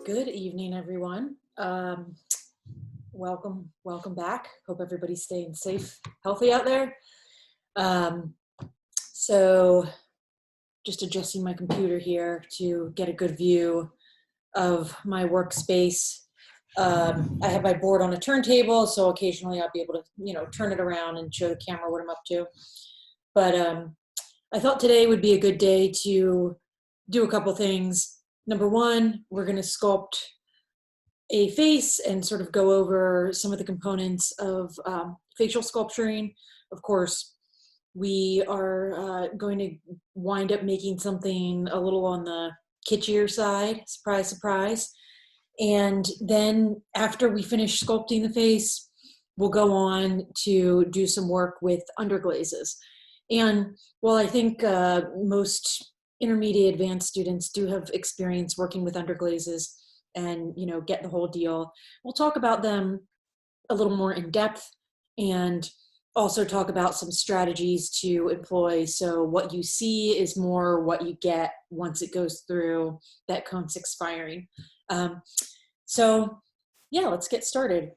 Good evening, everyone. Welcome back. Hope everybody's staying safe, healthy out there. So just adjusting my computer here to get a good view of my workspace. I have my board on a turntable, so occasionally I'll be able to, turn it around and show the camera what I'm up to. But I thought today would be a good day to do a couple things. Number one, we're going to sculpt a face and sort of go over some of the components of facial sculpturing. Of course, we are going to wind up making something a little on the kitschier side, surprise, surprise. And then after we finish sculpting the face, we'll go on to do some work with underglazes. And while I think most intermediate advanced students do have experience working with underglazes and get the whole deal, we'll talk about them a little more in depth and also talk about some strategies to employ. So what you see is more what you get once it goes through that cone 6 firing. So yeah, let's get started.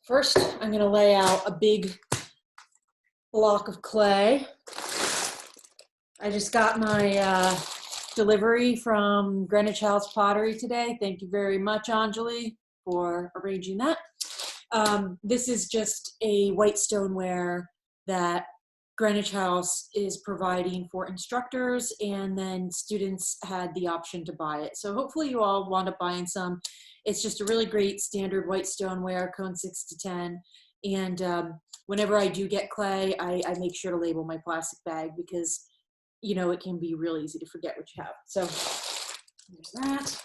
First, I'm going to lay out a big block of clay. I just got my delivery from Greenwich Pottery today. Thank you very much, Anjali, for arranging that. This is just a white stoneware that Greenwich House is providing for instructors, and then students had the option to buy it. So hopefully you all wound up buying some. It's just a really great standard white stoneware, cone 6 to 10. And whenever I do get clay, I make sure to label my plastic bag because it can be really easy to forget what you have. So there's that.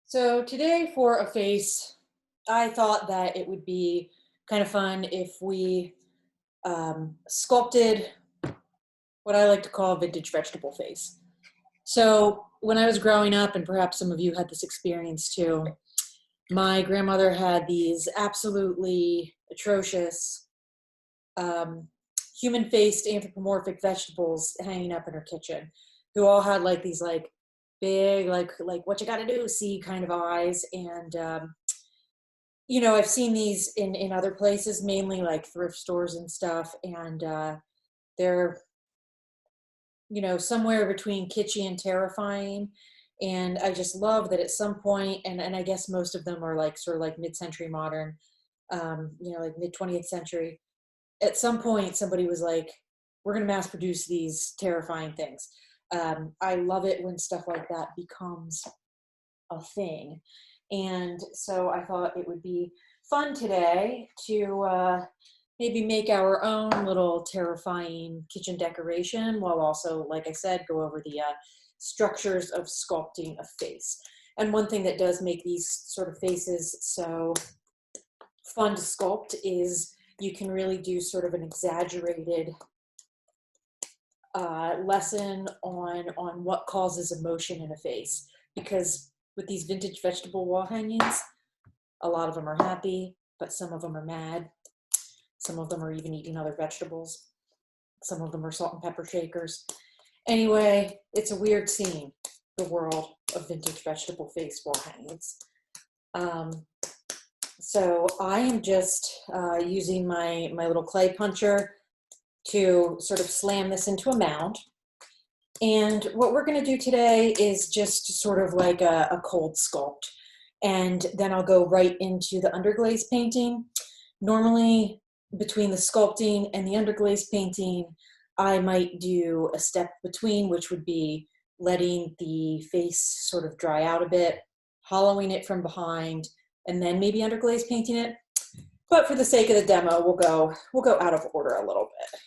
So today for a face, I thought that it would be kind of fun if we sculpted what I like to call a vintage vegetable face. So when I was growing up, and perhaps some of you had this experience too, my grandmother had these absolutely atrocious human-faced anthropomorphic vegetables hanging up in her kitchen, who all had like these like big like what you got to do see kind of eyes. And I've seen these in other places, mainly like thrift stores and stuff, and they're somewhere between kitschy and terrifying. And I just love that at some point, and I guess most of them are like sort of like mid-century modern, like mid-20th century. At some point, somebody was like, we're going to mass produce these terrifying things. I love it when stuff like that becomes a thing. And so I thought it would be fun today to maybe make our own little terrifying kitchen decoration while also, like I said, go over the structures of sculpting a face. And one thing that does make these sort of faces so fun to sculpt is you can really do sort of an exaggerated lesson on what causes emotion in a face. Because with these vintage vegetable wall hangings, a lot of them are happy, but some of them are mad. Some of them are even eating other vegetables. Some of them are salt and pepper shakers. Anyway, it's a weird scene, the world of vintage vegetable face wall hangings. So I am just using my little clay puncher to sort of slam this into a mound. And what we're going to do today is just sort of like a cold sculpt. And then I'll go right into the underglaze painting. Normally, between the sculpting and the underglaze painting, I might do a step between, which would be letting the face sort of dry out a bit, hollowing it from behind, and then maybe underglaze painting it. But for the sake of the demo, we'll go out of order a little bit.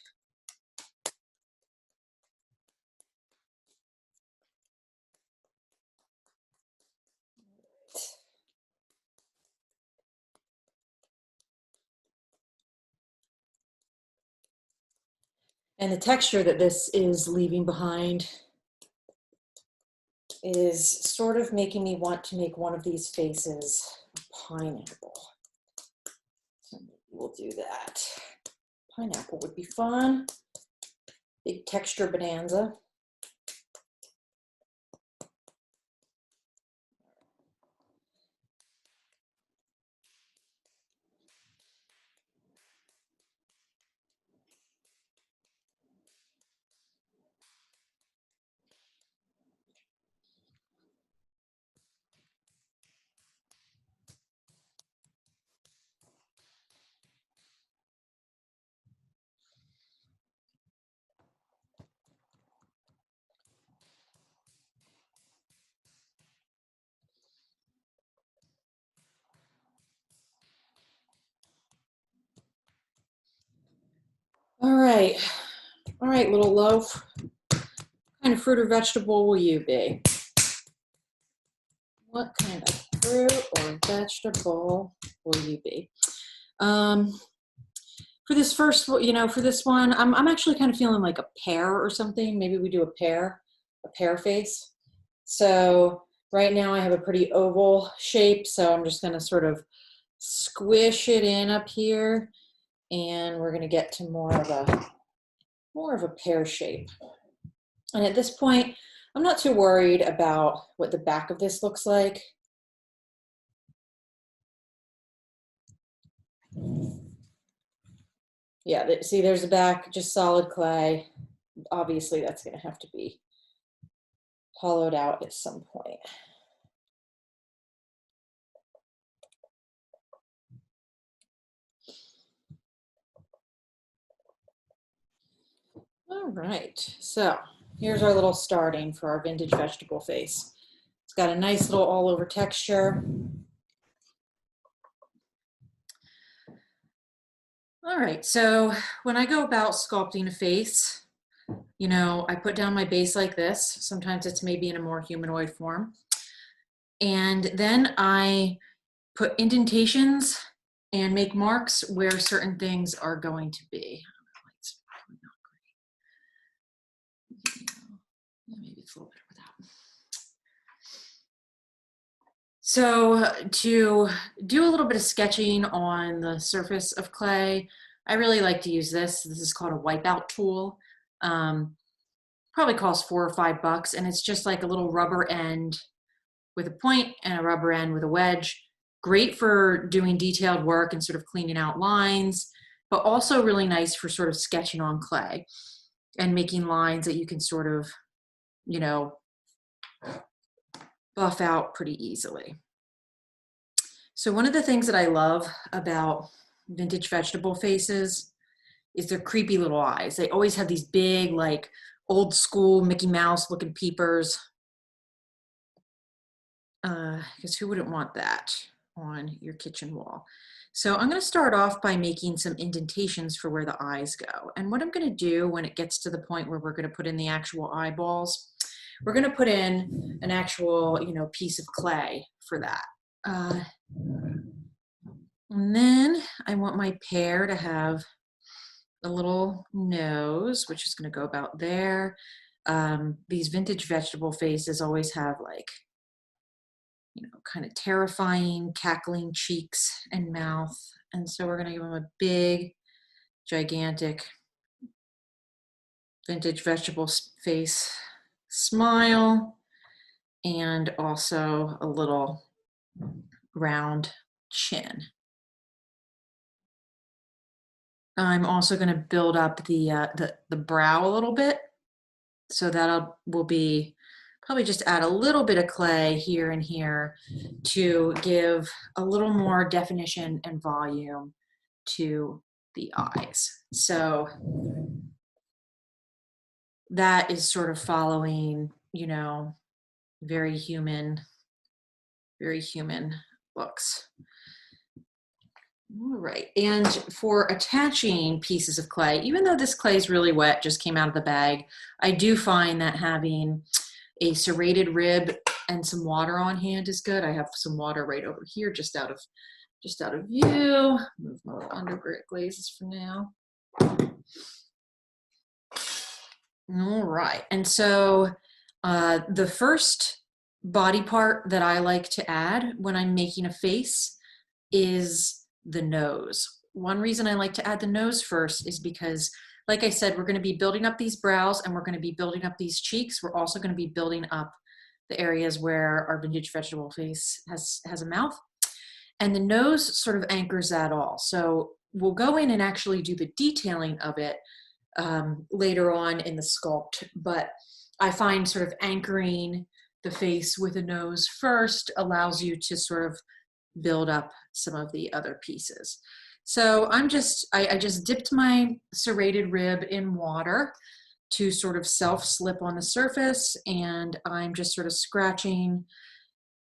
And the texture that this is leaving behind is sort of making me want to make one of these faces a pineapple. So we'll do that. Pineapple would be fun. Big texture bonanza. All right, little loaf. What kind of fruit or vegetable will you be? What kind of fruit or vegetable will you be? For this first, for this one, I'm actually kind of feeling like a pear or something. Maybe we do a pear face. So right now I have a pretty oval shape, so I'm just going to sort of squish it in up here, and we're going to get to more of a pear shape. And at this point, I'm not too worried about what the back of this looks like. Yeah, see, there's the back, just solid clay. Obviously, that's going to have to be hollowed out at some point. All right, so here's our little starting for our vintage vegetable face. It's got a nice little all over texture. All right, so when I go about sculpting a face, I put down my base like this. Sometimes it's maybe in a more humanoid form. And then I put indentations and make marks where certain things are going to be. Maybe it's a little better without. So to do a little bit of sketching on the surface of clay, I really like to use this. This is called a wipeout tool. Probably costs $4 or $5, and it's just like a little rubber end with a point and a rubber end with a wedge. Great for doing detailed work and sort of cleaning out lines, but also really nice for sort of sketching on clay and making lines that you can sort of, buff out pretty easily. So one of the things that I love about vintage vegetable faces is their creepy little eyes. They always have these big, like old school Mickey Mouse looking peepers. Because who wouldn't want that on your kitchen wall? So I'm going to start off by making some indentations for where the eyes go. And what I'm going to do when it gets to the point where we're going to put in the actual eyeballs, we're going to put in an actual, piece of clay for that. And then I want my pear to have a little nose, which is going to go about there. These vintage vegetable faces always have like, kind of terrifying, cackling cheeks and mouth. And so we're going to give them a big, gigantic vintage vegetable face smile, and also a little round chin. I'm also going to build up the brow a little bit. So that will be probably just add a little bit of clay here and here to give a little more definition and volume to the eyes. So that is sort of following, very human looks. All right, and for attaching pieces of clay, even though this clay is really wet, just came out of the bag, I do find that having a serrated rib and some water on hand is good. I have some water right over here, just out of view. Move my little underglazes for now. All right, and so the first body part that I like to add when I'm making a face is the nose. one reason I like to add the nose first is because, like I said, we're going to be building up these brows and we're going to be building up these cheeks. We're also going to be building up the areas where our vintage vegetable face has a mouth. And the nose sort of anchors that all. So we'll go in and actually do the detailing of it later on in the sculpt. But I find sort of anchoring the face with a nose first allows you to sort of build up some of the other pieces. So I just dipped my serrated rib in water to sort of self-slip on the surface, and I'm just sort of scratching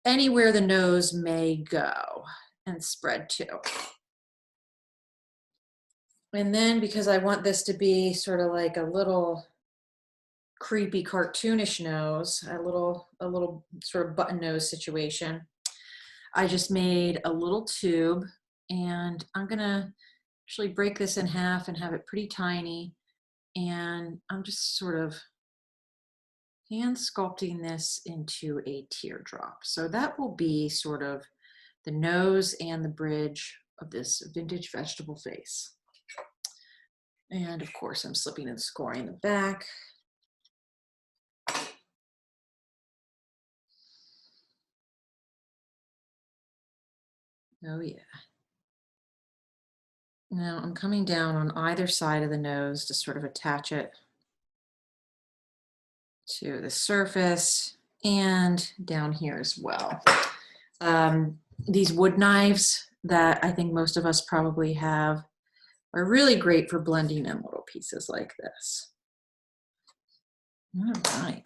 anywhere the nose may go and spread to. And then because I want this to be sort of like a little creepy cartoonish nose, a little sort of button nose situation, I just made a little tube, and I'm gonna actually break this in half and have it pretty tiny. And I'm just sort of hand sculpting this into a teardrop. So that will be sort of the nose and the bridge of this vintage vegetable face. And of course, I'm slipping and scoring the back. Oh yeah. Now I'm coming down on either side of the nose to sort of attach it to the surface and down here as well. These wood knives that I think most of us probably have are really great for blending in little pieces like this. All right,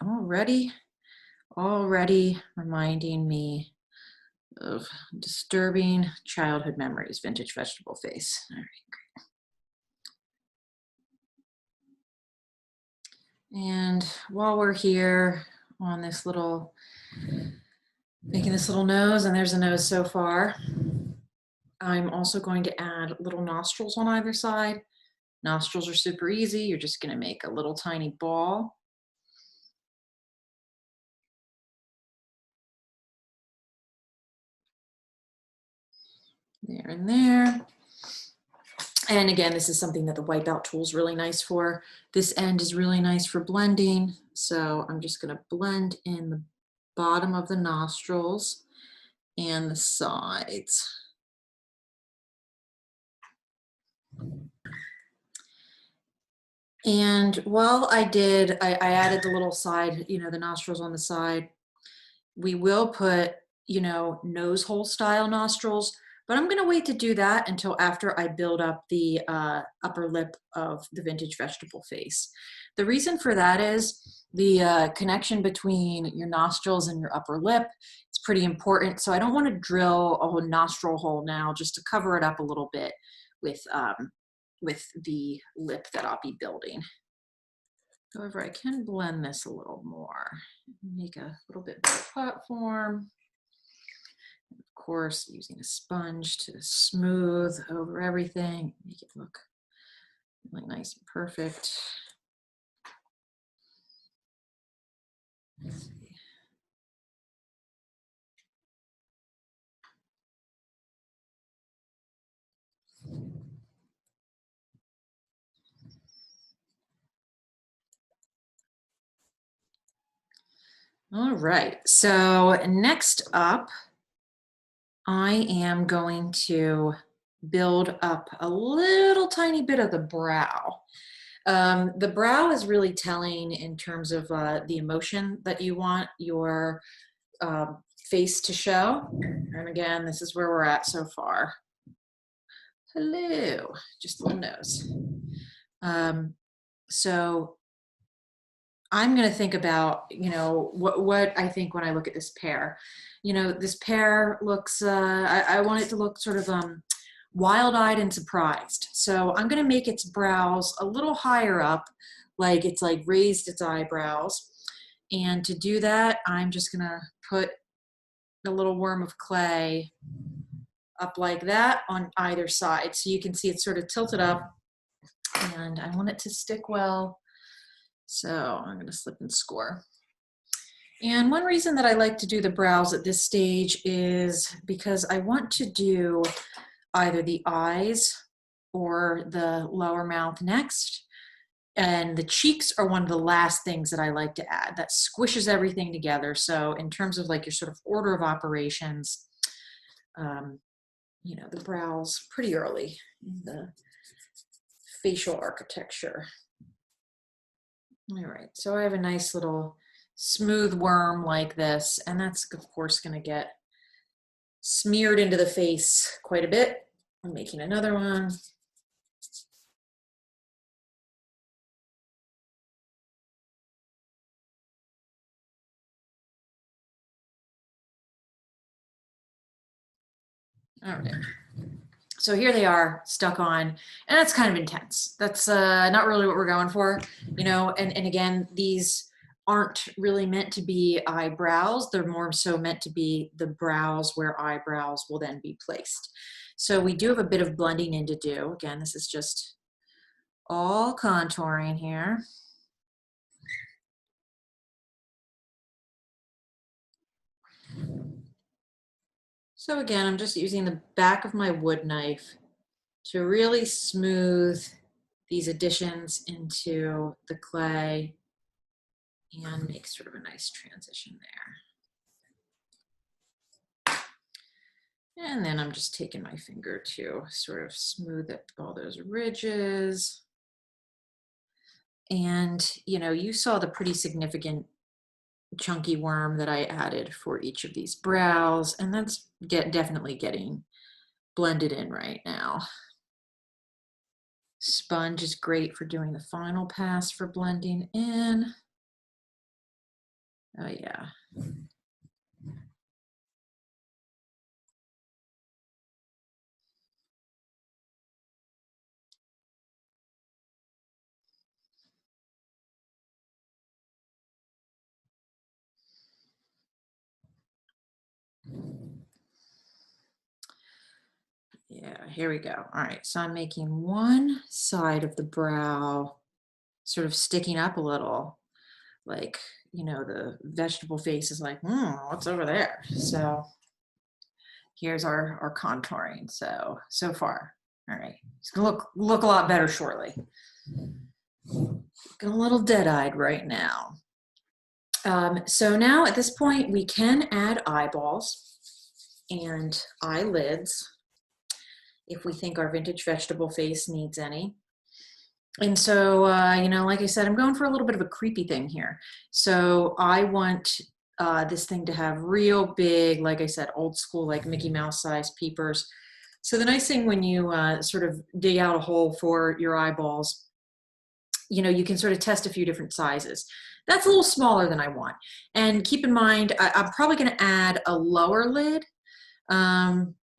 already reminding me of disturbing childhood memories, vintage vegetable face. All right, great. And while we're here on this little, making this little nose, and there's a nose so far, I'm also going to add little nostrils on either side. Nostrils are super easy. You're just going to make a little tiny ball. There and there. And again, this is something that the wipeout tool is really nice for. This end is really nice for blending. So I'm just going to blend in the bottom of the nostrils and the sides. And while I added the little side, the nostrils on the side. We will put, nose hole style nostrils, but I'm going to wait to do that until after I build up the upper lip of the vintage vegetable face. The reason for that is the connection between your nostrils and your upper lip is pretty important. So I don't want to drill a whole nostril hole now, just to cover it up a little bit with the lip that I'll be building. However, I can blend this a little more, make a little bit better platform. Of course, using a sponge to smooth over everything, make it look really nice and perfect. Let's see. All right, so next up, I am going to build up a little tiny bit of the brow. The brow is really telling in terms of the emotion that you want your face to show. And again, this is where we're at so far. Hello, just a little nose. So I'm going to think about, what I think when I look at this pear. This pear looks, I want it to look sort of wild-eyed and surprised. So I'm going to make its brows a little higher up, like it's like raised its eyebrows. And to do that, I'm just going to put a little worm of clay up like that on either side. So you can see it's sort of tilted up, and I want it to stick well. So I'm going to slip and score. And one reason that I like to do the brows at this stage is because I want to do either the eyes or the lower mouth next. And the cheeks are one of the last things that I like to add. That squishes everything together. So in terms of like your sort of order of operations, you know, the brows pretty early in the facial architecture. All right, so I have a nice little smooth worm like this, and that's of course going to get smeared into the face quite a bit. I'm making another one. All right. So here they are stuck on, and that's kind of intense. That's not really what we're going for, you know, and again, these aren't really meant to be eyebrows. They're more so meant to be the brows where eyebrows will then be placed. So we do have a bit of blending in to do. Again, this is just all contouring here. So again, I'm just using the back of my wood knife to really smooth these additions into the clay and make sort of a nice transition there. And then I'm just taking my finger to sort of smooth it, all those ridges. And, you know, you saw the pretty significant chunky worm that I added for each of these brows, and that's definitely getting blended in right now. Sponge is great for doing the final pass for blending in. Oh yeah. Yeah, here we go. All right, so I'm making one side of the brow sort of sticking up a little, like, you know, the vegetable face is like, what's over there? So here's our contouring. So far, all right, it's gonna look a lot better shortly. Looking a little dead-eyed right now. So now at this point, we can add eyeballs and eyelids if we think our vintage vegetable face needs any. And so, you know, like I said, I'm going for a little bit of a creepy thing here. So I want this thing to have real big, like I said, old school, like Mickey Mouse size peepers. So the nice thing when you sort of dig out a hole for your eyeballs, you know, you can sort of test a few different sizes. That's a little smaller than I want. And keep in mind, I'm probably going to add a lower lid.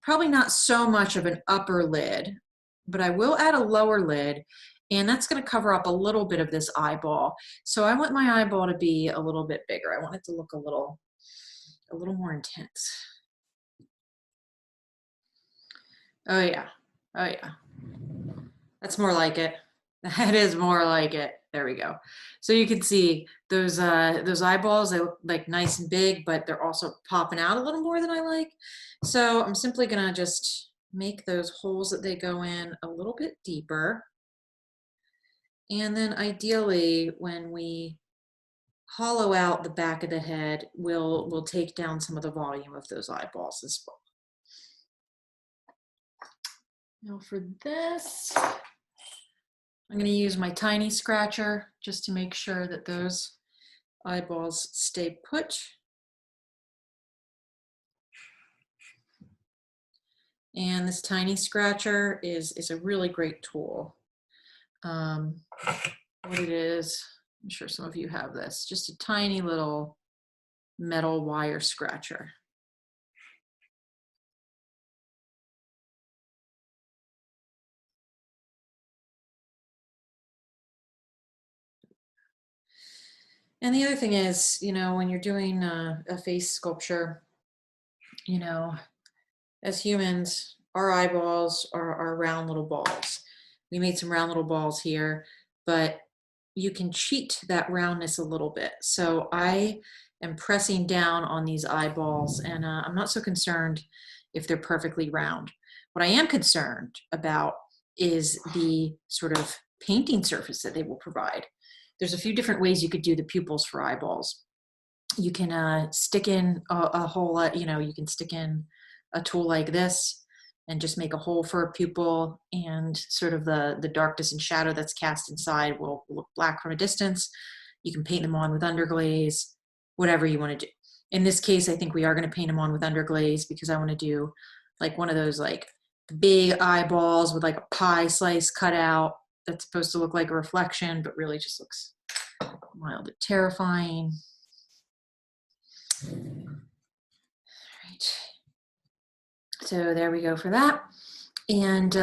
Probably not so much of an upper lid, but I will add a lower lid, and that's going to cover up a little bit of this eyeball. So I want my eyeball to be a little bit bigger. I want it to look a little more intense. Oh yeah. Oh yeah. That's more like it. That is more like it. There we go. So you can see those eyeballs, they look like nice and big, but they're also popping out a little more than I like. So I'm simply gonna just make those holes that they go in a little bit deeper. And then ideally, when we hollow out the back of the head, we'll take down some of the volume of those eyeballs as well. Now for this, I'm going to use my tiny scratcher just to make sure that those eyeballs stay put. And this tiny scratcher is a really great tool. What it is, I'm sure some of you have this, just a tiny little metal wire scratcher. And the other thing is, you know, when you're doing a face sculpture, you know, as humans, our eyeballs are round little balls. We made some round little balls here, but you can cheat that roundness a little bit. So I am pressing down on these eyeballs, and I'm not so concerned if they're perfectly round. What I am concerned about is the sort of painting surface that they will provide. There's a few different ways you could do the pupils for eyeballs. You can stick in a hole, you know, you can stick in a tool like this and just make a hole for a pupil, and sort of the darkness and shadow that's cast inside will look black from a distance. You can paint them on with underglaze, whatever you want to do. In this case, I think we are going to paint them on with underglaze because I want to do like one of those like big eyeballs with like a pie slice cut out that's supposed to look like a reflection, but really just looks mildly terrifying. Right. So there we go for that. And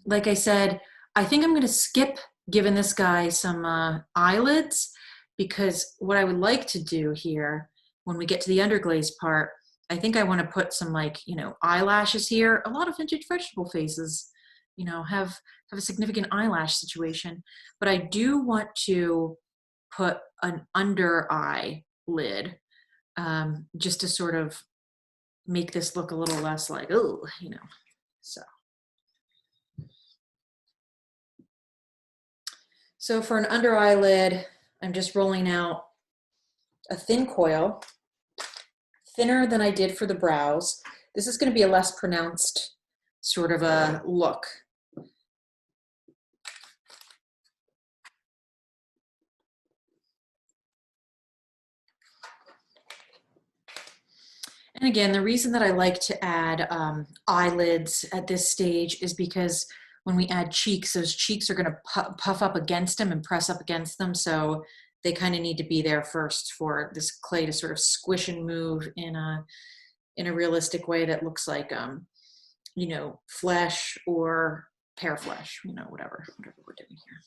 like I said, I think I'm going to skip giving this guy some eyelids, because what I would like to do here when we get to the underglaze part, I think I want to put some, like, you know, eyelashes here. A lot of vintage vegetable faces, you know, have a significant eyelash situation, but I do want to put an under eye lid, just to sort of make this look a little less like, oh, you know, So for an under eye lid, I'm just rolling out a thin coil, thinner than I did for the brows. This is going to be a less pronounced sort of a look. And again, the reason that I like to add eyelids at this stage is because when we add cheeks, those cheeks are going to puff up against them and press up against them. So they kind of need to be there first for this clay to sort of squish and move in a realistic way that looks like, you know, flesh or pear flesh, you know, whatever we're doing here.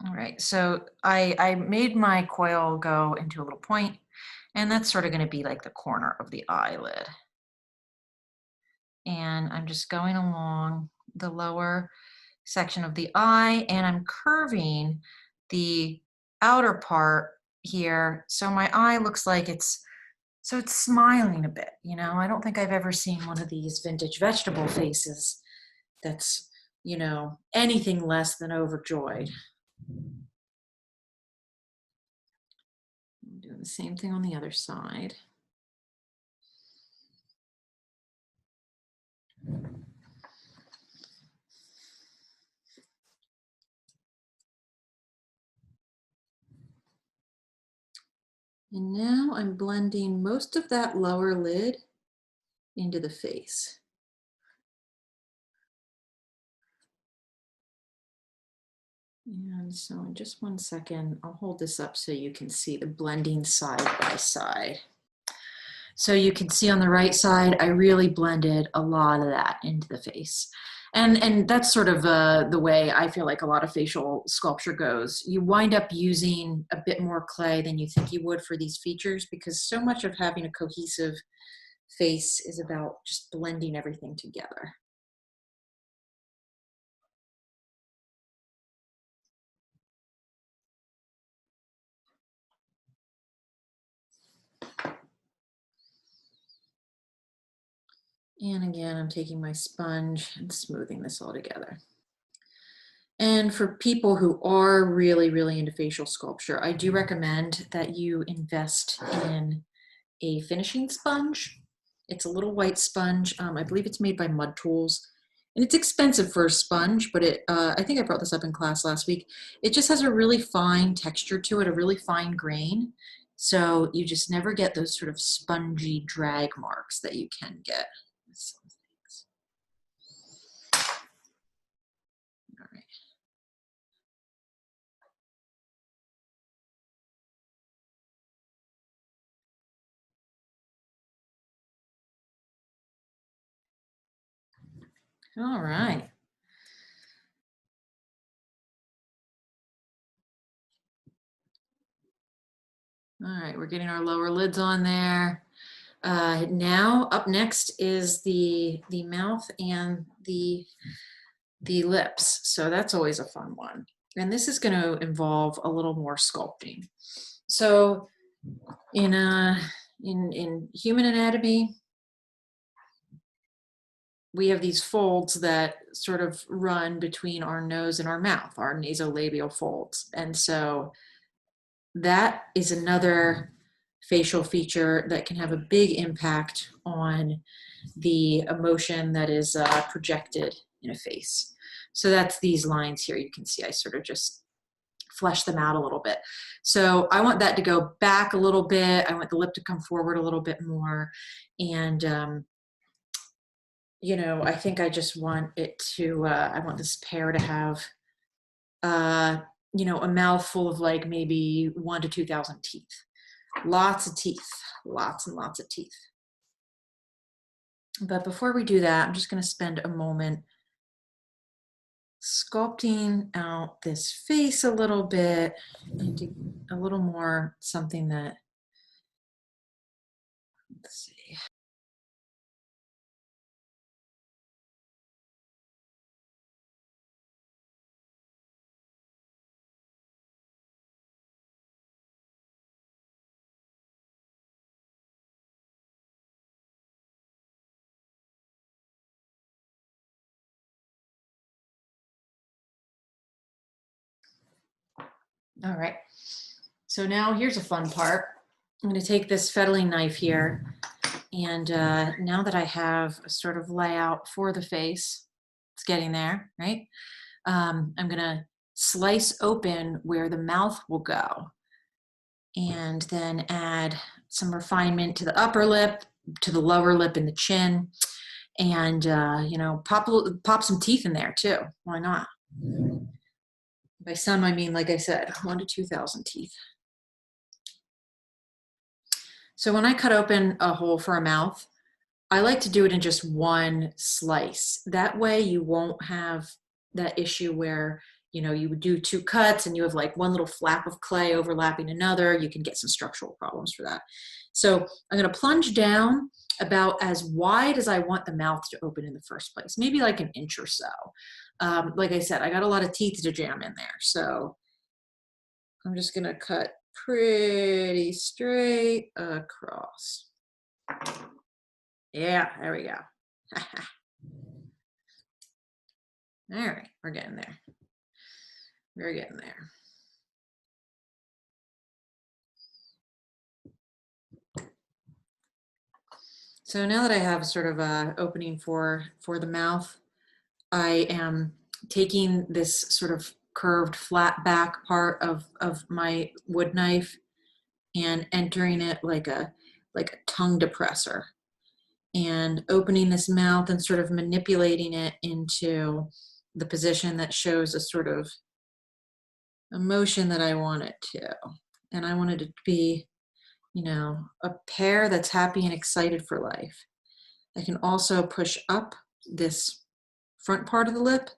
All right, so I made my coil go into a little point, and that's sort of going to be like the corner of the eyelid. And I'm just going along the lower section of the eye, and I'm curving the outer part here, so my eye looks like it's smiling a bit, you know. I don't think I've ever seen one of these vintage vegetable faces that's, you know, anything less than overjoyed. I'm doing the same thing on the other side. And now I'm blending most of that lower lid into the face. And so in just 1 second, I'll hold this up so you can see the blending side by side. So you can see on the right side, I really blended a lot of that into the face. And that's sort of the way I feel like a lot of facial sculpture goes. You wind up using a bit more clay than you think you would for these features, because so much of having a cohesive face is about just blending everything together. And again, I'm taking my sponge and smoothing this all together. And for people who are really, really into facial sculpture, I do recommend that you invest in a finishing sponge. It's a little white sponge. I believe it's made by Mud Tools. And it's expensive for a sponge, but I think I brought this up in class last week. It just has a really fine texture to it, a really fine grain. So you just never get those sort of spongy drag marks that you can get with some things. All right. All right. All right, we're getting our lower lids on there. Now up next is the mouth and the lips. So that's always a fun one. And this is going to involve a little more sculpting. So in human anatomy, we have these folds that sort of run between our nose and our mouth, our nasolabial folds. And so that is another facial feature that can have a big impact on the emotion that is projected in a face. So that's these lines here. You can see I sort of just flesh them out a little bit. So I want that to go back a little bit. I want the lip to come forward a little bit more. And, you know, I think I just want it to, I want this pear to have, you know, a mouth full of like maybe 1,000 to 2,000 teeth. Lots of teeth, lots and lots of teeth. But before we do that, I'm just going to spend a moment sculpting out this face a little bit into a little more something that, let's see. All right, so now here's a fun part. I'm going to take this fettling knife here, and now that I have a sort of layout for the face, it's getting there, right? I'm going to slice open where the mouth will go, and then add some refinement to the upper lip, to the lower lip and the chin, and you know, pop some teeth in there too. Why not? By some, I mean, like I said, 1,000 to 2,000 teeth. So when I cut open a hole for a mouth, I like to do it in just one slice. That way you won't have that issue where, you know, you would do 2 cuts and you have like one little flap of clay overlapping another. You can get some structural problems for that. So I'm going to plunge down about as wide as I want the mouth to open in the first place, maybe like an inch or so. Like I said, I got a lot of teeth to jam in there. So I'm just going to cut pretty straight across. Yeah, there we go. All right, we're getting there. We're getting there. So now that I have sort of a opening for the mouth, I am taking this sort of curved flat back part of my wood knife and entering it like a tongue depressor, and opening this mouth and sort of manipulating it into the position that shows a sort of emotion that I want it to. And I want it to be, you know, a pear that's happy and excited for life. I can also push up this front part of the lip,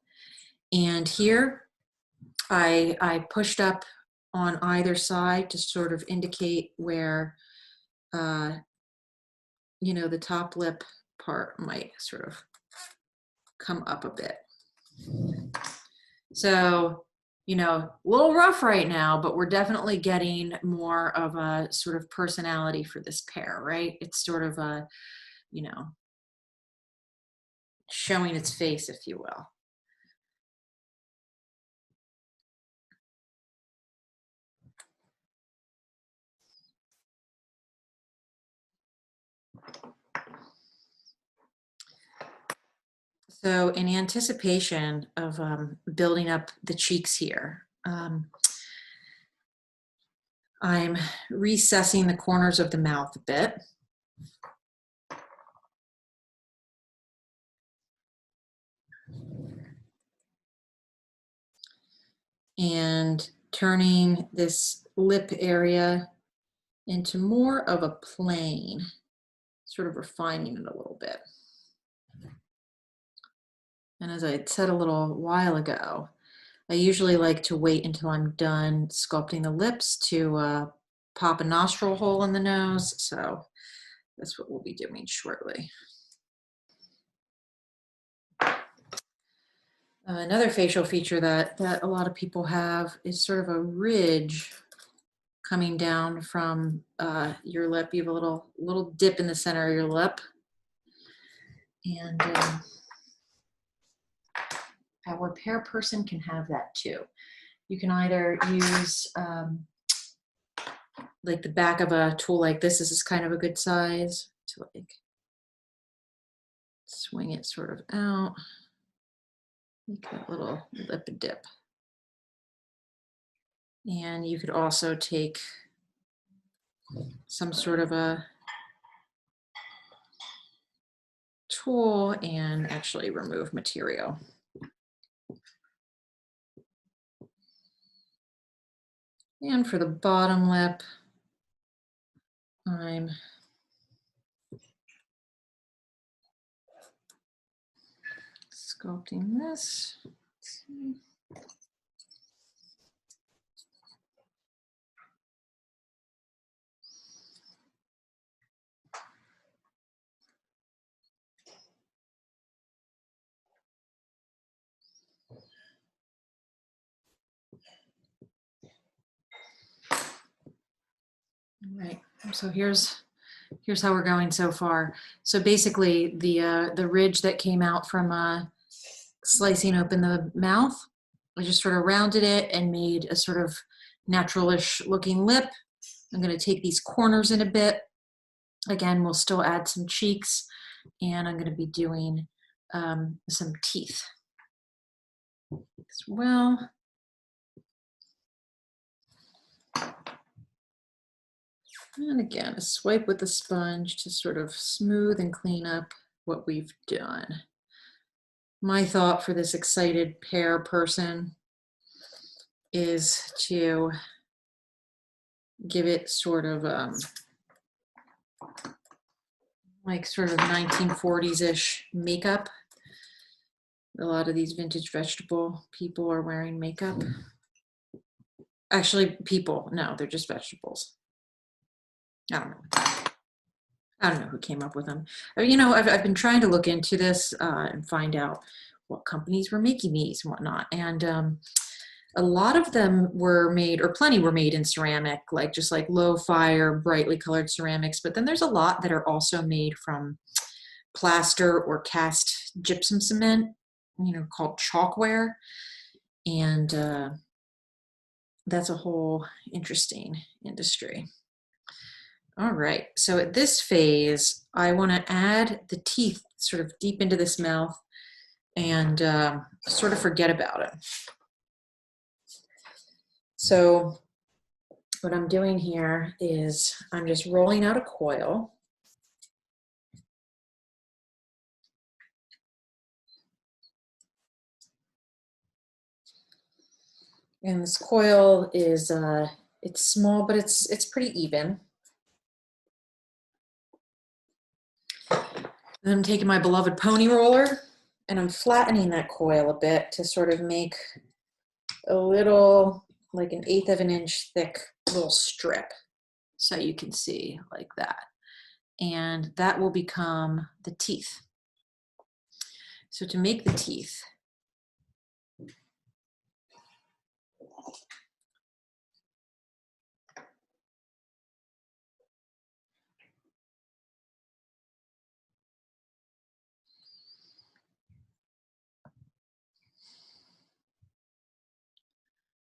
and here I pushed up on either side to sort of indicate where, you know, the top lip part might sort of come up a bit. So, you know, a little rough right now, but we're definitely getting more of a sort of personality for this pear, right? It's sort of a, you know, showing its face, if you will. So in anticipation of building up the cheeks here, I'm recessing the corners of the mouth a bit. And turning this lip area into more of a plane, sort of refining it a little bit. And as I said a little while ago, I usually like to wait until I'm done sculpting the lips to pop a nostril hole in the nose. So that's what we'll be doing shortly. Another facial feature that a lot of people have is sort of a ridge coming down from your lip. You have a little dip in the center of your lip. And our pear person can have that too. You can either use like the back of a tool like this. This is kind of a good size to like swing it sort of out, make that little lip dip. And you could also take some sort of a tool and actually remove material. And for the bottom lip, I'm sculpting this. Let's see. All right, so here's how we're going so far. So basically the ridge that came out from slicing open the mouth, I just sort of rounded it and made a sort of naturalish looking lip. I'm going to take these corners in a bit. Again, we'll still add some cheeks, and I'm going to be doing some teeth as well. And again, a swipe with the sponge to sort of smooth and clean up what we've done. My thought for this excited pear person is to give it sort of like sort of 1940s-ish makeup. A lot of these vintage vegetable people are wearing makeup. Actually, people, no, they're just vegetables. I don't know who came up with them. You know, I've been trying to look into this and find out what companies were making these and whatnot. And a lot of them were made, or plenty were made in ceramic, like just like low fire, brightly colored ceramics. But then there's a lot that are also made from plaster or cast gypsum cement, you know, called chalkware. And that's a whole interesting industry. All right, so at this phase, I want to add the teeth sort of deep into this mouth and sort of forget about it. So what I'm doing here is I'm just rolling out a coil. And this coil is, it's small, but it's pretty even. Then I'm taking my beloved pony roller and I'm flattening that coil a bit to sort of make a little, like an 1/8 of an inch thick little strip. So you can see like that. And that will become the teeth. So to make the teeth,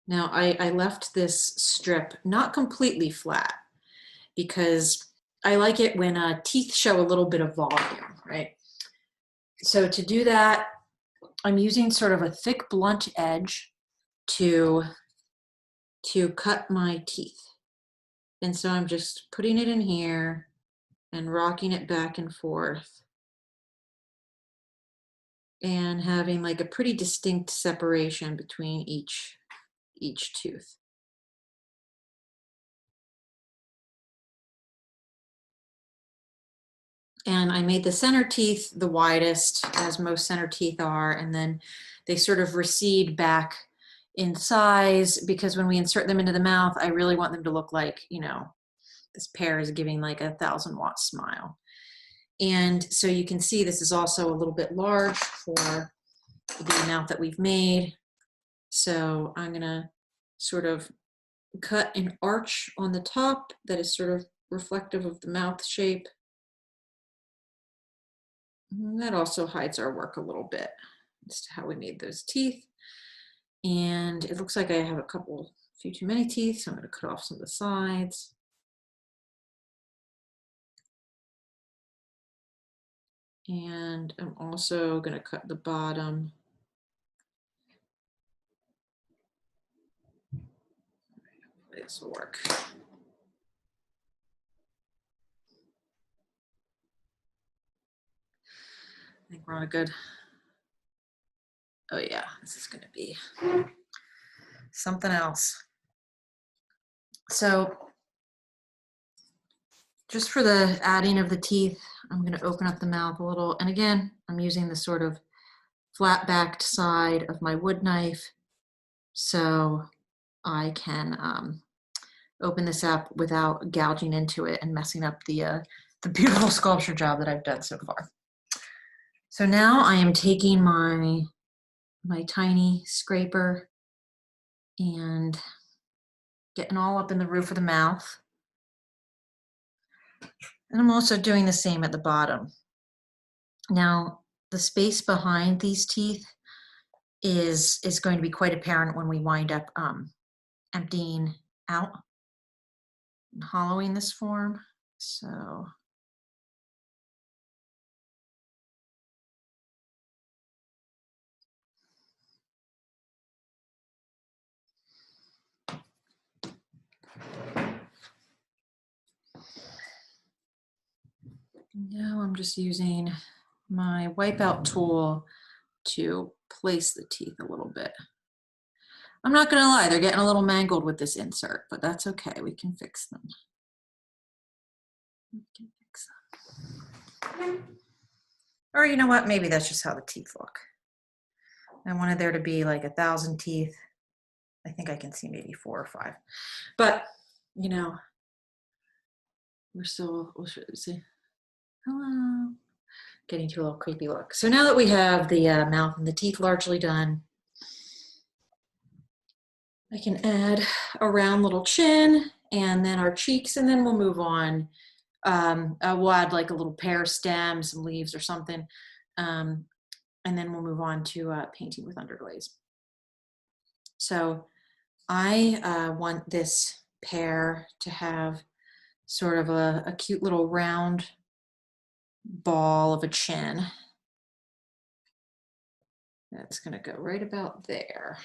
now I left this strip not completely flat because I like it when teeth show a little bit of volume, right? So to do that, I'm using sort of a thick blunt edge to cut my teeth. And so I'm just putting it in here and rocking it back and forth and having like a pretty distinct separation between each tooth. And I made the center teeth the widest, as most center teeth are, and then they sort of recede back in size because when we insert them into the mouth, I really want them to look like, you know, this pear is giving like a 1,000-watt smile. And so you can see this is also a little bit large for the amount that we've made. So I'm gonna sort of cut an arch on the top that is sort of reflective of the mouth shape. And that also hides our work a little bit. as to how we made those teeth. And it looks like I have a few too many teeth, so I'm going to cut off some of the sides. And I'm also going to cut the bottom. This will work. I think we're on a good, oh yeah, this is going to be something else. So just for the adding of the teeth, I'm going to open up the mouth a little. And again, I'm using the sort of flat backed side of my wood knife so I can open this up without gouging into it and messing up the beautiful sculpture job that I've done so far. So now I am taking my tiny scraper and getting all up in the roof of the mouth. And I'm also doing the same at the bottom. Now, the space behind these teeth is going to be quite apparent when we wind up emptying out and hollowing this form. So now I'm just using my wipeout tool to place the teeth a little bit. I'm not gonna lie, they're getting a little mangled with this insert, but that's okay, we can fix them. We can fix them. Or you know what, maybe that's just how the teeth look. I wanted there to be like 1,000 teeth. I think I can see maybe 4 or 5. But, you know, we'll see. Hello. Getting to a little creepy look. So now that we have the mouth and the teeth largely done, I can add a round little chin and then our cheeks, and then we'll move on. We'll add like a little pear stem, some leaves or something. And then we'll move on to painting with underglaze. So I want this pear to have sort of a cute little round ball of a chin. That's going to go right about there.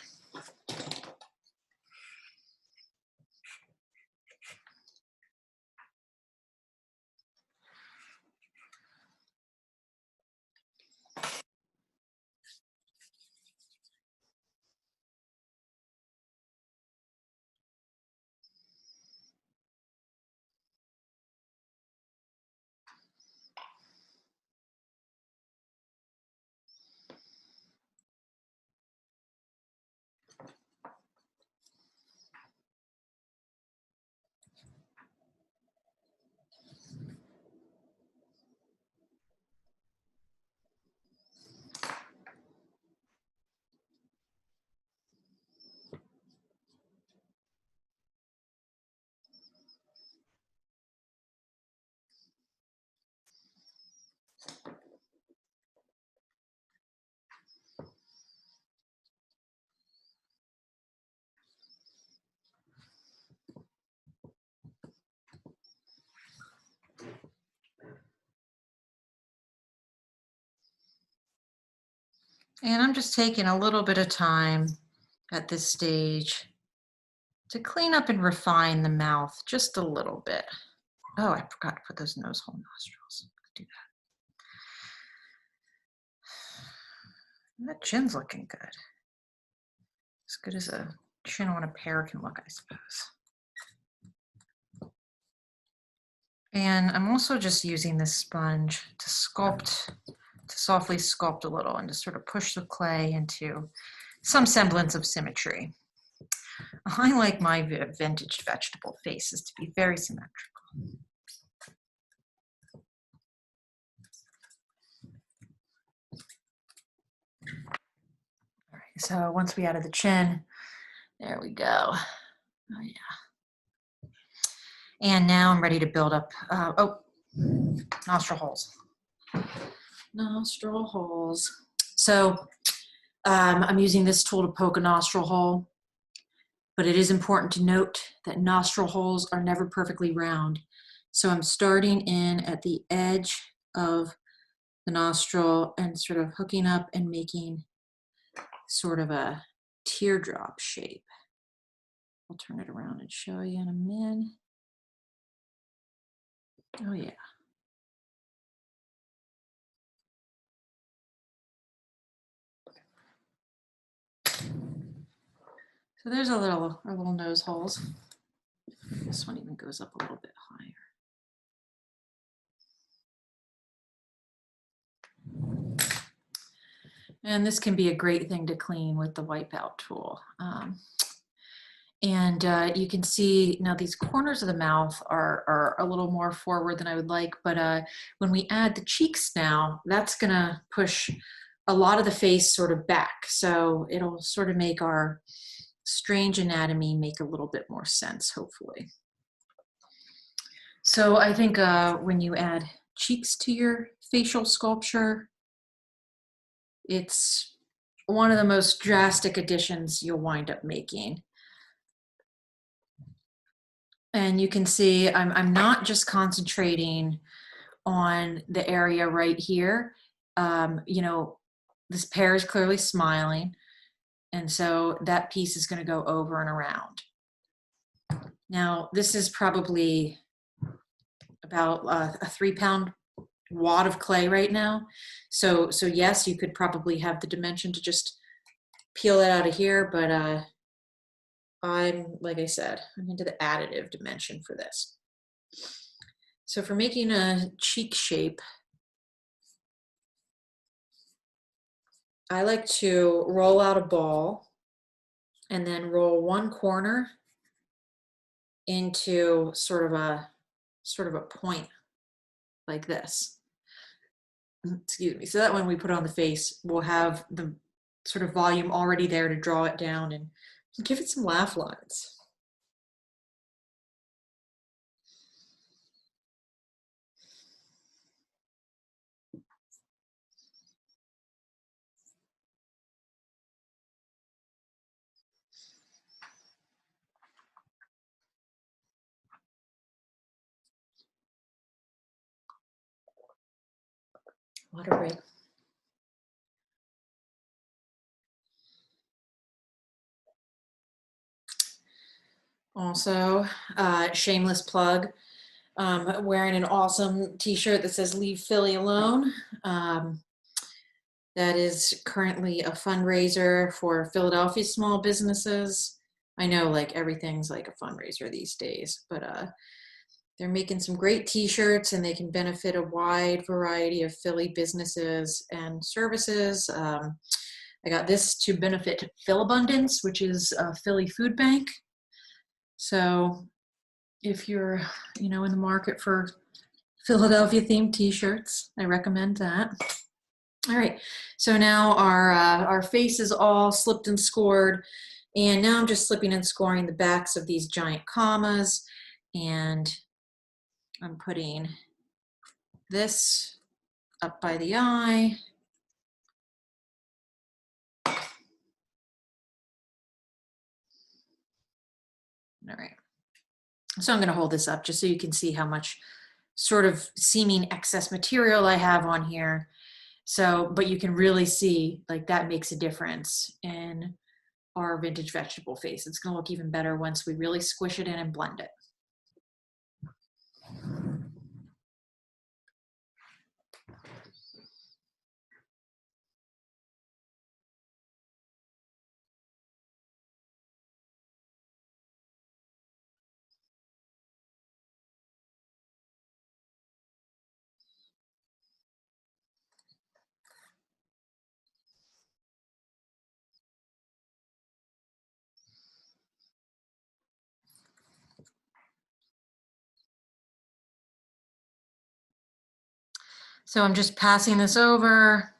And I'm just taking a little bit of time at this stage to clean up and refine the mouth just a little bit. Oh, I forgot to put those nose hole nostrils. Do that. That chin's looking good. As good as a chin on a pear can look, I suppose. And I'm also just using this sponge to sculpt, to softly sculpt a little and to sort of push the clay into some semblance of symmetry. I like my vintage vegetable faces to be very symmetrical. All right, so once we added the chin, there we go. Oh yeah. And now I'm ready to build up, nostril holes. Nostril holes. So I'm using this tool to poke a nostril hole, but it is important to note that nostril holes are never perfectly round. So I'm starting in at the edge of the nostril and sort of hooking up and making sort of a teardrop shape. I'll turn it around and show you in a minute. Oh yeah. So there's our little nose holes. This one even goes up a little bit higher. And this can be a great thing to clean with the wipeout tool. You can see now these corners of the mouth are a little more forward than I would like, but when we add the cheeks now, that's gonna push a lot of the face sort of back. So it'll sort of make our strange anatomy make a little bit more sense, hopefully. So I think when you add cheeks to your facial sculpture, it's one of the most drastic additions you'll wind up making. And you can see I'm not just concentrating on the area right here. You know, this pear is clearly smiling, and so that piece is going to go over and around. Now, this is probably about a 3-pound wad of clay right now. So yes, you could probably have the dimension to just peel it out of here, but like I said, I'm into the additive dimension for this. So for making a cheek shape, I like to roll out a ball and then roll one corner into sort of a point like this. Excuse me. So that when we put it on the face, we'll have the sort of volume already there to draw it down and give it some laugh lines. Water break. Also, shameless plug, wearing an awesome t-shirt that says "Leave Philly Alone." That is currently a fundraiser for Philadelphia small businesses. I know like everything's like a fundraiser these days, but they're making some great t-shirts and they can benefit a wide variety of Philly businesses and services. I got this to benefit Philabundance, which is a Philly food bank. So if you're, in the market for Philadelphia themed t-shirts, I recommend that. All right, so now our face is all slipped and scored, and now I'm just slipping and scoring the backs of these giant commas, and I'm putting this up by the eye. All right, so I'm going to hold this up just so you can see how much sort of seeming excess material I have on here. So, but you can really see like that makes a difference in our vintage vegetable face. It's going to look even better once we really squish it in and blend it. So I'm just passing this over,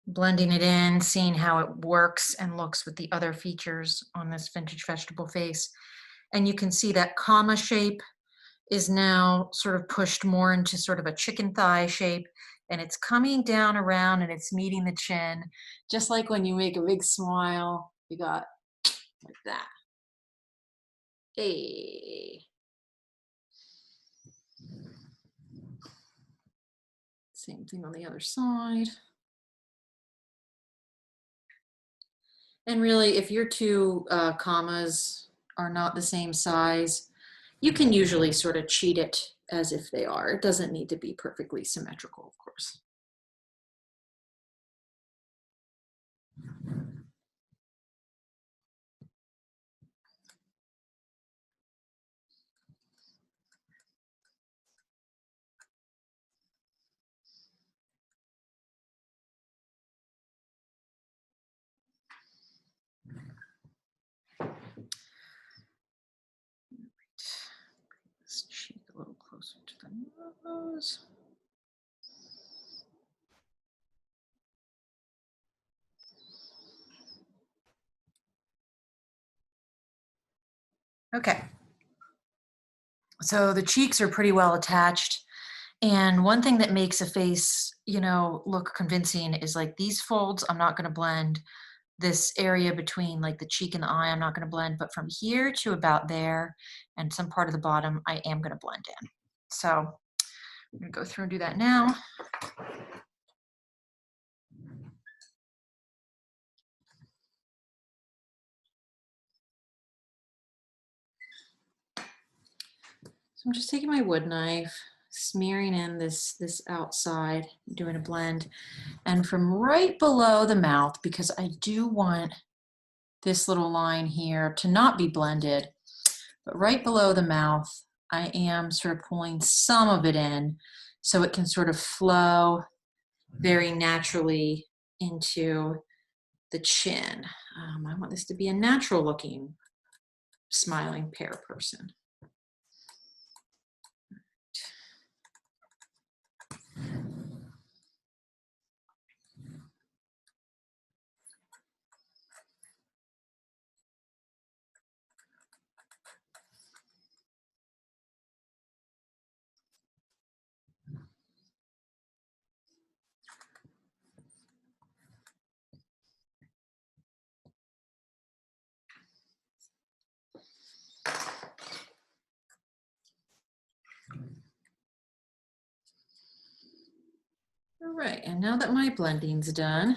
blending it in, seeing how it works and looks with the other features on this vintage vegetable face. And you can see that comma shape is now sort of pushed more into sort of a chicken thigh shape. and it's coming down around and it's meeting the chin, just like when you make a big smile, you got like that. Hey. Same thing on the other side. And really, if your two commas are not the same size, you can usually sort of cheat it as if they are. It doesn't need to be perfectly symmetrical, of course. This cheek a little closer to the nose. Okay. So the cheeks are pretty well attached. And one thing that makes a face, you know, look convincing is like these folds, I'm not going to blend. This area between like the cheek and the eye, I'm not going to blend, but from here to about there and some part of the bottom, I am going to blend in. So I'm going to go through and do that now. So I'm just taking my wood knife, smearing in this outside, doing a blend. And from right below the mouth, because I do want this little line here to not be blended, but right below the mouth, I am sort of pulling some of it in so it can sort of flow very naturally into the chin. I want this to be a natural looking, smiling pear person. All right, and now that my blending's done,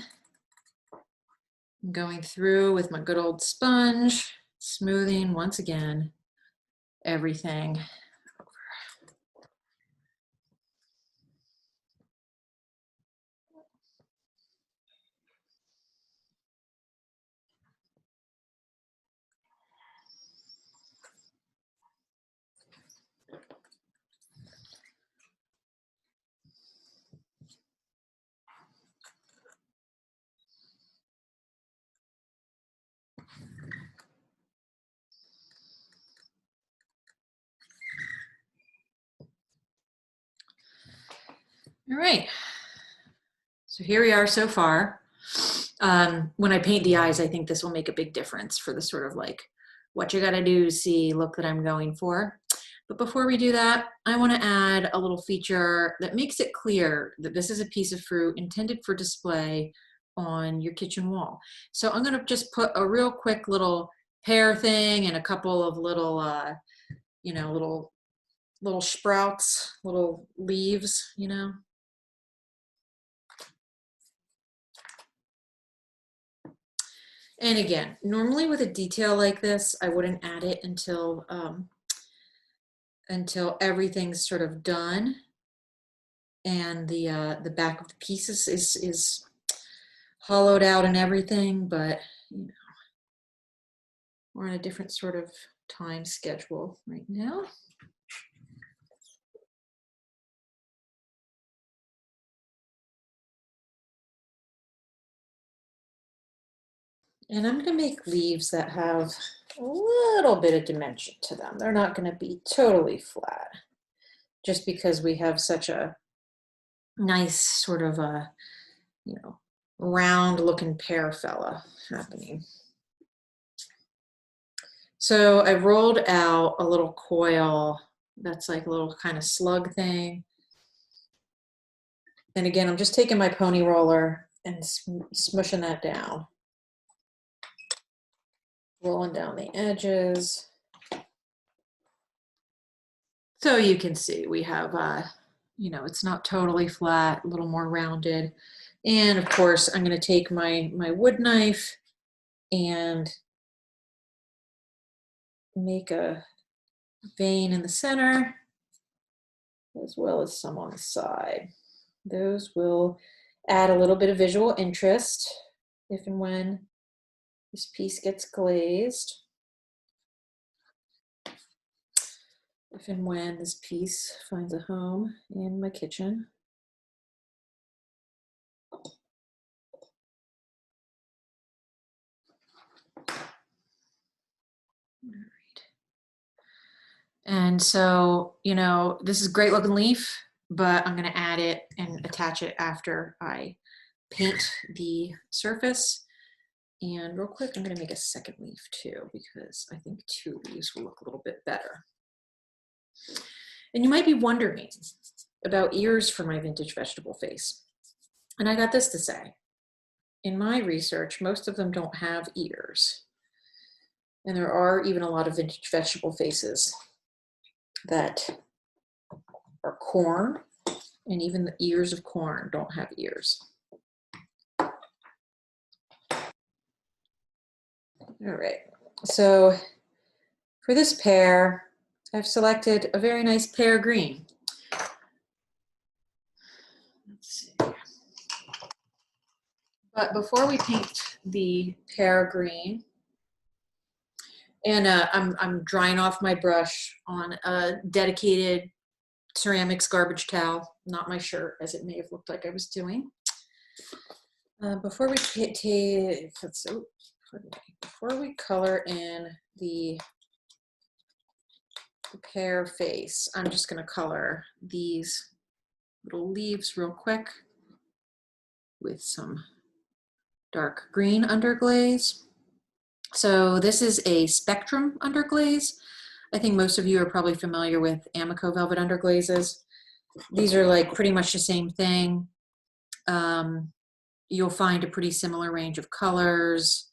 I'm going through with my good old sponge, smoothing once again everything. All right, so here we are so far. When I paint the eyes, I think this will make a big difference for the sort of like what you gotta do to see look that I'm going for. But before we do that, I wanna add a little feature that makes it clear that this is a piece of fruit intended for display on your kitchen wall. So I'm gonna just put a real quick little pear thing and a couple of little, you know, little sprouts, little leaves, you know. And again, normally with a detail like this, I wouldn't add it until everything's sort of done and the back of the pieces is hollowed out and everything. But you know, we're on a different sort of time schedule right now. And I'm going to make leaves that have a little bit of dimension to them. They're not going to be totally flat, just because we have such a nice sort of a, you know, round looking pear fella happening. So I rolled out a little coil that's like a little kind of slug thing. And again, I'm just taking my pony roller and smushing that down. Rolling down the edges. So you can see we have, you know, it's not totally flat, a little more rounded. And of course, I'm going to take my wood knife and make a vein in the center, as well as some on the side. Those will add a little bit of visual interest if and when this piece gets glazed. If and when this piece finds a home in my kitchen. And so, you know, this is a great looking leaf, but I'm going to add it and attach it after I paint the surface. And real quick, I'm going to make a second leaf too, because I think 2 leaves will look a little bit better. And you might be wondering about ears for my vintage vegetable face. And I got this to say. In my research, most of them don't have ears. And there are even a lot of vintage vegetable faces that are corn, and even the ears of corn don't have ears. All right, so for this pear, I've selected a very nice pear green. Let's see. But before we paint the pear green, and I'm drying off my brush on a dedicated ceramics garbage towel, not my shirt, as it may have looked like I was doing. Before we color in the pear face, I'm just going to color these little leaves real quick with some dark green underglaze. So this is a spectrum underglaze. I think most of you are probably familiar with Amico velvet underglazes. These are like pretty much the same thing. You'll find a pretty similar range of colors.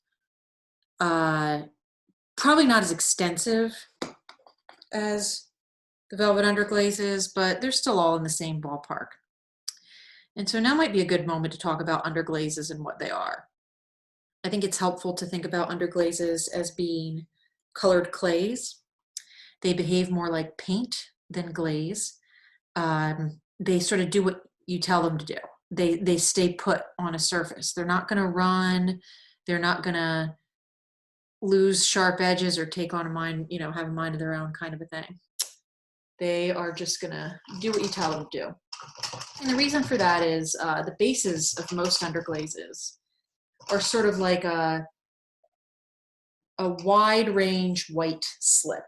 Probably not as extensive as the velvet underglazes, but they're still all in the same ballpark. And so now might be a good moment to talk about underglazes and what they are. I think it's helpful to think about underglazes as being colored clays. They behave more like paint than glaze. They sort of do what you tell them to do. They stay put on a surface. They're not going to run. They're not going to lose sharp edges or take on a mind, you know, have a mind of their own kind of a thing. They are just going to do what you tell them to do. And the reason for that is the bases of most underglazes are sort of like a wide range white slip.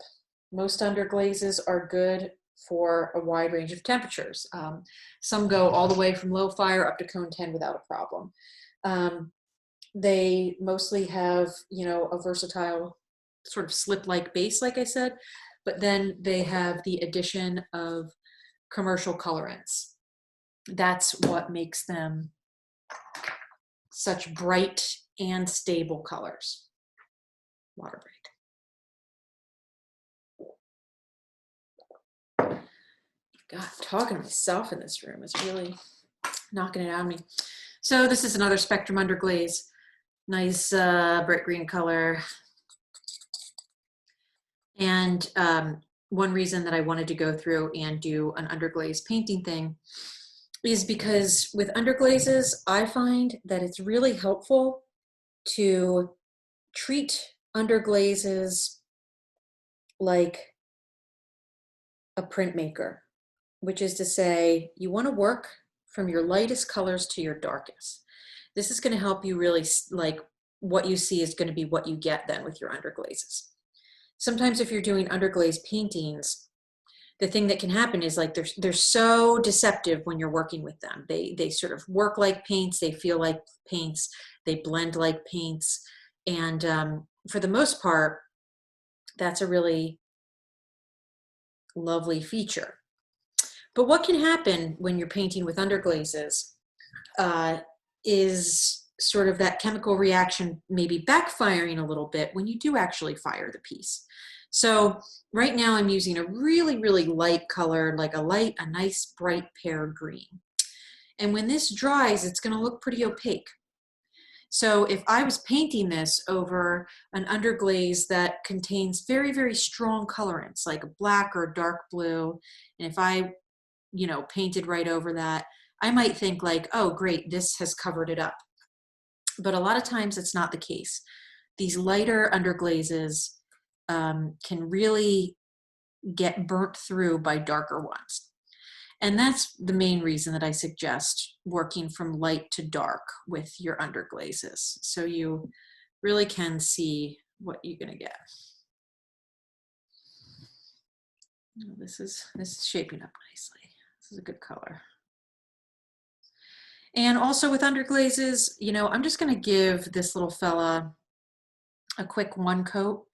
Most underglazes are good for a wide range of temperatures. Some go all the way from low fire up to cone 10 without a problem. They mostly have, you know, a versatile sort of slip-like base, like I said, but then they have the addition of commercial colorants. That's what makes them such bright and stable colors. Water break. God, talking to myself in this room is really knocking it out of me. So this is another spectrum underglaze. Nice bright green color. And one reason that I wanted to go through and do an underglaze painting thing is because with underglazes, I find that it's really helpful to treat underglazes like a printmaker, which is to say, you want to work from your lightest colors to your darkest. This is going to help you really, like, what you see is going to be what you get then with your underglazes. Sometimes if you're doing underglaze paintings, the thing that can happen is like they're so deceptive when you're working with them. They sort of work like paints, they feel like paints, they blend like paints, and for the most part, that's a really lovely feature. But what can happen when you're painting with underglazes is sort of that chemical reaction maybe backfiring a little bit when you do actually fire the piece. So right now I'm using a really, really light color, like a nice bright pear green. And when this dries, it's going to look pretty opaque. So if I was painting this over an underglaze that contains very, very strong colorants, like a black or dark blue, and if I, painted right over that, I might think like, oh, great, this has covered it up. But a lot of times it's not the case. These lighter underglazes can really get burnt through by darker ones. And that's the main reason that I suggest working from light to dark with your underglazes. So you really can see what you're gonna get. This is shaping up nicely. This is a good color. And also with underglazes, I'm just gonna give this little fella a quick one coat,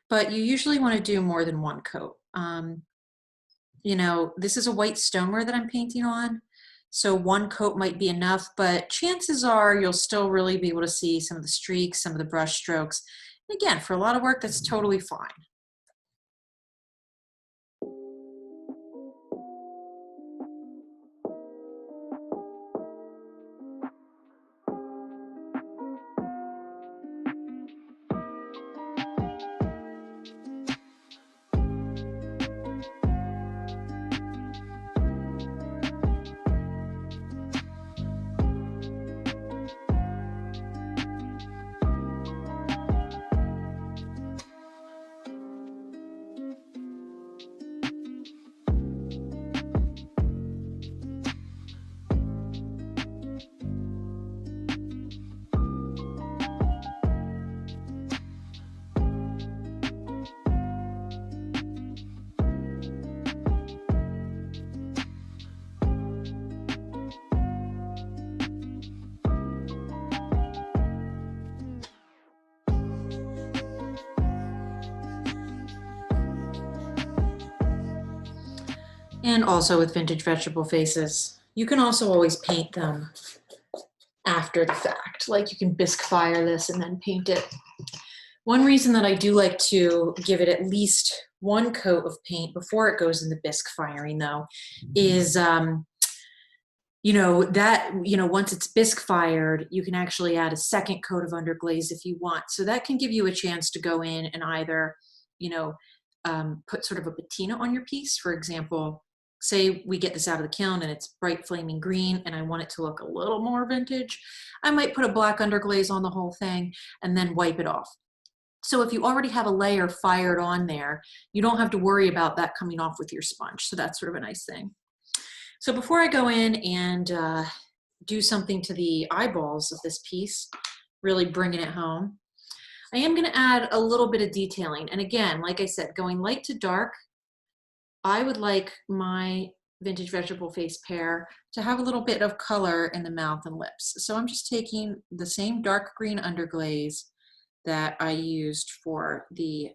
but you usually wanna do more than one coat. This is a white stoneware that I'm painting on, so one coat might be enough, but chances are you'll still really be able to see some of the streaks, some of the brush strokes. And again, for a lot of work, that's totally fine. And also with vintage vegetable faces, you can also always paint them after the fact. Like you can bisque fire this and then paint it. One reason that I do like to give it at least one coat of paint before it goes in the bisque firing though, is once it's bisque fired, you can actually add a second coat of underglaze if you want. So that can give you a chance to go in and either, put sort of a patina on your piece. For example, say we get this out of the kiln and it's bright flaming green and I want it to look a little more vintage, I might put a black underglaze on the whole thing and then wipe it off. So if you already have a layer fired on there, you don't have to worry about that coming off with your sponge. So that's sort of a nice thing. So before I go in and do something to the eyeballs of this piece, really bringing it home, I am going to add a little bit of detailing. And again, like I said, going light to dark, I would like my vintage vegetable face pear to have a little bit of color in the mouth and lips. So I'm just taking the same dark green underglaze that I used for the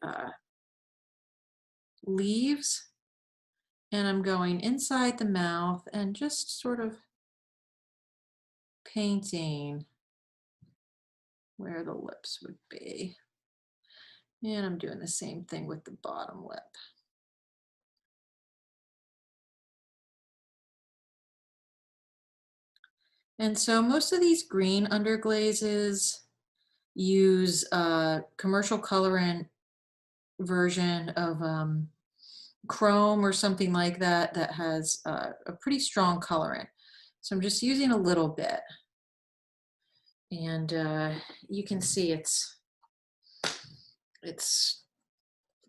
leaves, and I'm going inside the mouth and just sort of painting where the lips would be. And I'm doing the same thing with the bottom lip. And so most of these green underglazes use a commercial colorant version of chrome or something like that that has a pretty strong colorant. So I'm just using a little bit. And you can see it's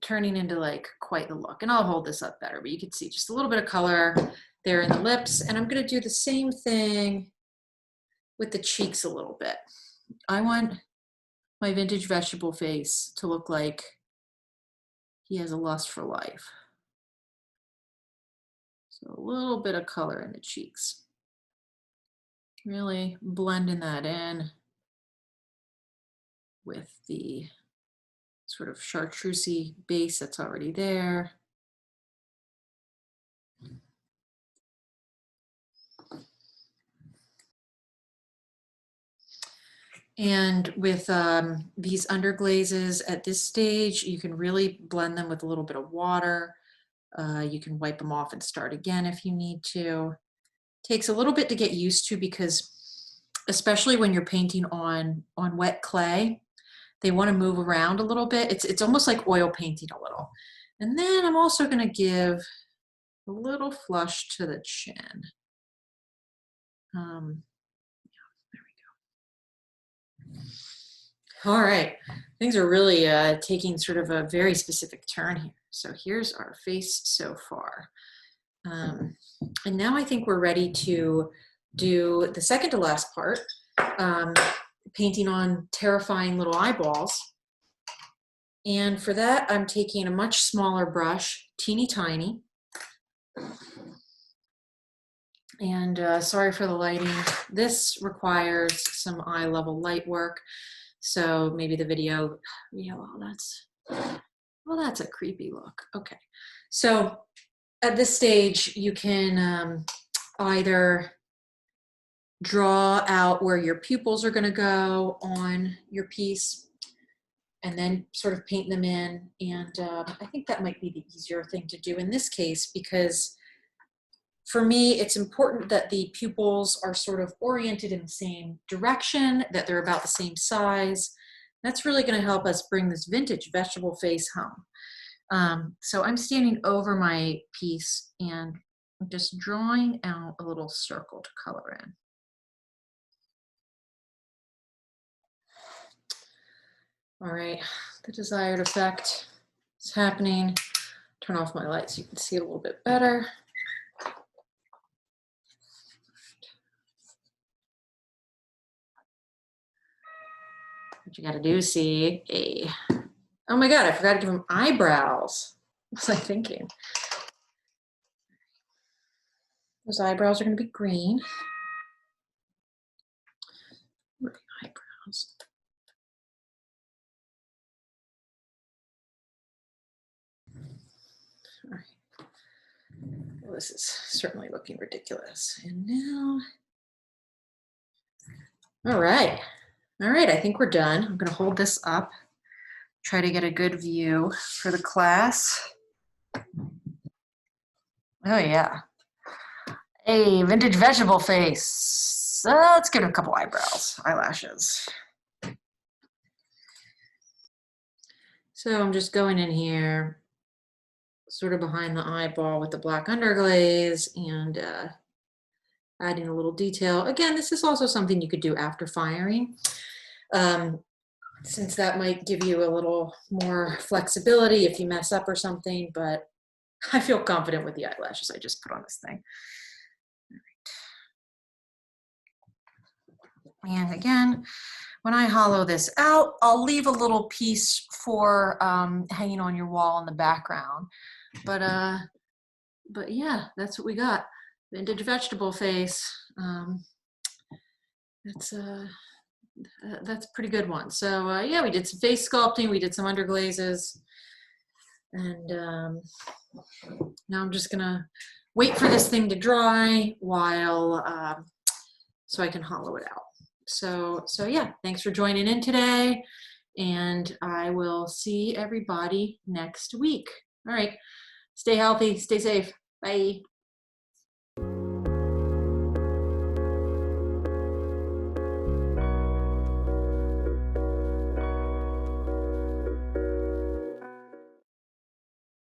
turning into like quite the look. And I'll hold this up better, but you can see just a little bit of color there in the lips. And I'm gonna do the same thing with the cheeks a little bit. I want my vintage vegetable face to look like he has a lust for life. So a little bit of color in the cheeks. Really blending that in with the sort of chartreusey base that's already there. And with these underglazes at this stage, you can really blend them with a little bit of water. You can wipe them off and start again if you need to. Takes a little bit to get used to because especially when you're painting on wet clay, they want to move around a little bit. It's almost like oil painting a little. And then I'm also going to give a little flush to the chin. All right, things are really taking sort of a very specific turn here. So here's our face so far. And now I think we're ready to do the second to last part, painting on terrifying little eyeballs. And for that, I'm taking a much smaller brush, teeny tiny. And sorry for the lighting. This requires some eye level light work. So maybe the video, yeah, well, that's a creepy look. Okay, so at this stage, you can either draw out where your pupils are going to go on your piece and then sort of paint them in. And I think that might be the easier thing to do in this case, because for me, it's important that the pupils are sort of oriented in the same direction, that they're about the same size. That's really going to help us bring this vintage vegetable face home. So I'm standing over my piece and I'm just drawing out a little circle to color in. All right, the desired effect is happening. Turn off my light so you can see it a little bit better. What you gotta do is see oh my God, I forgot to give him eyebrows. What was I thinking? Those eyebrows are gonna be green. Where are the eyebrows? All right. Well, this is certainly looking ridiculous. And now, all right, I think we're done. I'm gonna hold this up, try to get a good view for the class. Oh yeah, a vintage vegetable face. Let's give it a couple eyebrows, eyelashes. So I'm just going in here, sort of behind the eyeball with the black underglaze and adding a little detail. Again, this is also something you could do after firing, since that might give you a little more flexibility if you mess up or something, but I feel confident with the eyelashes I just put on this thing. All right. And again, when I hollow this out, I'll leave a little piece for hanging on your wall in the background. But yeah, that's what we got. Vintage vegetable face. That's a pretty good one. So yeah, we did some face sculpting, we did some underglazes, and now I'm just gonna wait for this thing to dry while so I can hollow it out. So yeah, thanks for joining in today, and I will see everybody next week. All right, stay healthy, stay safe. Bye.